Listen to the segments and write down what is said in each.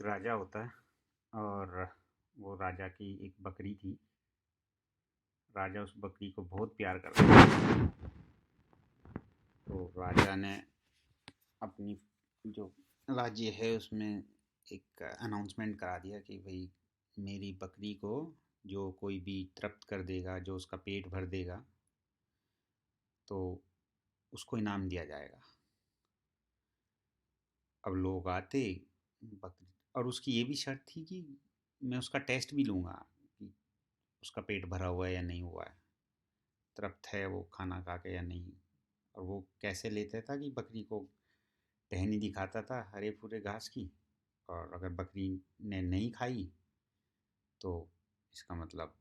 राजा होता है और वो राजा की एक बकरी थी। राजा उस बकरी को बहुत प्यार करता था। तो राजा ने अपनी जो राज्य है उसमें एक अनाउंसमेंट करा दिया कि भाई मेरी बकरी को जो कोई भी तृप्त कर देगा, जो उसका पेट भर देगा, तो उसको इनाम दिया जाएगा। अब लोग आते बकरी, और उसकी ये भी शर्त थी कि मैं उसका टेस्ट भी लूँगा कि उसका पेट भरा हुआ है या नहीं हुआ है, तृप्त है वो खाना खा के या नहीं। और वो कैसे लेता था कि बकरी को टहनी दिखाता था हरे पूरे घास की, और अगर बकरी ने नहीं खाई तो इसका मतलब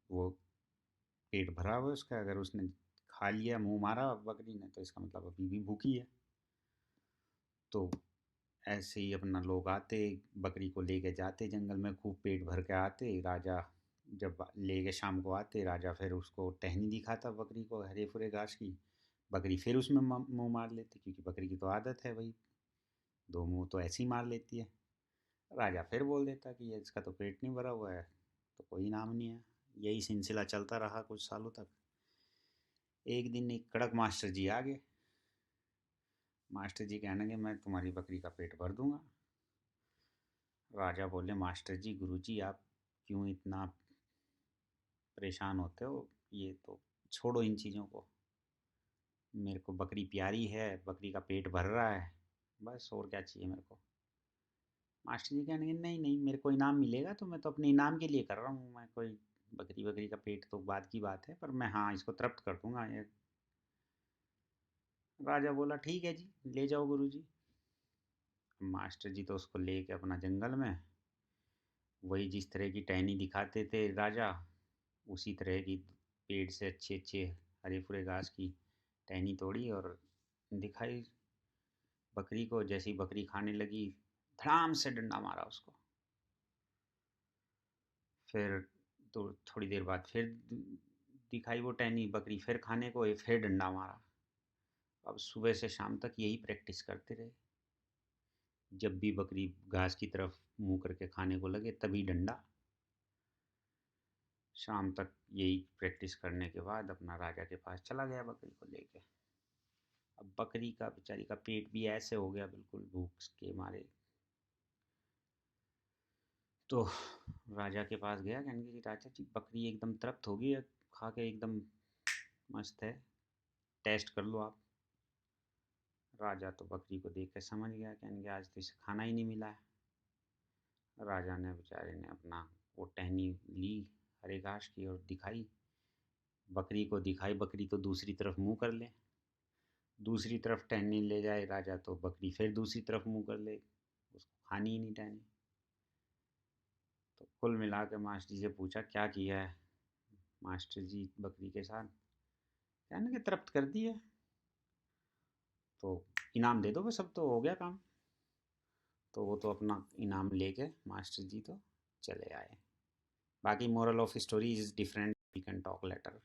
वो पेट भरा हुआ है उसका। अगर उसने खा लिया, मुंह मारा बकरी ने, तो इसका मतलब अभी भी भूखी है। तो ऐसे ही अपना लोग आते, बकरी को लेके जाते जंगल में, खूब पेट भर के आते। राजा जब लेके शाम को आते, राजा फिर उसको टहनी दिखाता बकरी को हरे भरे घास की। बकरी फिर उसमें मुंह मार लेती, क्योंकि बकरी की तो आदत है भाई, दो मुंह तो ऐसे ही मार लेती है। राजा फिर बोल देता कि ये इसका तो पेट नहीं भरा हुआ है, तो कोई इनाम नहीं है। यही सिलसिला चलता रहा कुछ सालों तक। एक दिन एक कड़क मास्टर जी आ गए। मास्टर जी कहने लगे मैं तुम्हारी बकरी का पेट भर दूंगा। राजा बोले मास्टर जी, गुरु जी, आप क्यों इतना परेशान होते हो? ये तो छोड़ो इन चीज़ों को, मेरे को बकरी प्यारी है, बकरी का पेट भर रहा है, बस और क्या चाहिए मेरे को। मास्टर जी कहने लगे नहीं नहीं, मेरे को इनाम मिलेगा तो मैं तो अपने इनाम के लिए कर रहा हूँ, मैं कोई बकरी बकरी का पेट तो बाद की बात है, पर मैं हाँ इसको तृप्त कर दूंगा ये। राजा बोला ठीक है जी, ले जाओ गुरु जी। मास्टर जी तो उसको लेके अपना जंगल में, वही जिस तरह की टहनी दिखाते थे राजा, उसी तरह की पेड़ से अच्छे अच्छे हरे भरे घास की टहनी तोड़ी और दिखाई बकरी को। जैसी बकरी खाने लगी, धड़ाम से डंडा मारा उसको। फिर तो थोड़ी देर बाद फिर दिखाई वो टहनी, बकरी फिर खाने को, फिर डंडा मारा। अब सुबह से शाम तक यही प्रैक्टिस करते रहे। जब भी बकरी घास की तरफ मुंह करके खाने को लगे तभी डंडा। शाम तक यही प्रैक्टिस करने के बाद अपना राजा के पास चला गया बकरी को लेके। अब बकरी का बेचारी का पेट भी ऐसे हो गया बिल्कुल भूख के मारे। तो राजा के पास गया, कहने कि राजा जी बकरी एकदम तृप्त हो गई है, खा के एकदम मस्त है, टेस्ट कर लो आप। राजा तो बकरी को देख के समझ गया, कहने कि आज तो इसे खाना ही नहीं मिला है। राजा ने बेचारे ने अपना वो टहनी ली हरे घास की और दिखाई, बकरी को दिखाई। बकरी तो दूसरी तरफ मुंह कर ले, दूसरी तरफ टहनी ले जाए राजा तो बकरी फिर दूसरी तरफ मुंह कर ले, उसको खानी ही नहीं टहनी। तो कुल मिला के मास्टर जी से पूछा क्या किया है मास्टर जी बकरी के साथ? कहने के तृप्त कर दी है, तो इनाम दे दो बस, अब तो हो गया काम। तो वो तो अपना इनाम लेके मास्टर जी तो चले आए। बाकी moral of story is different, we can talk letter.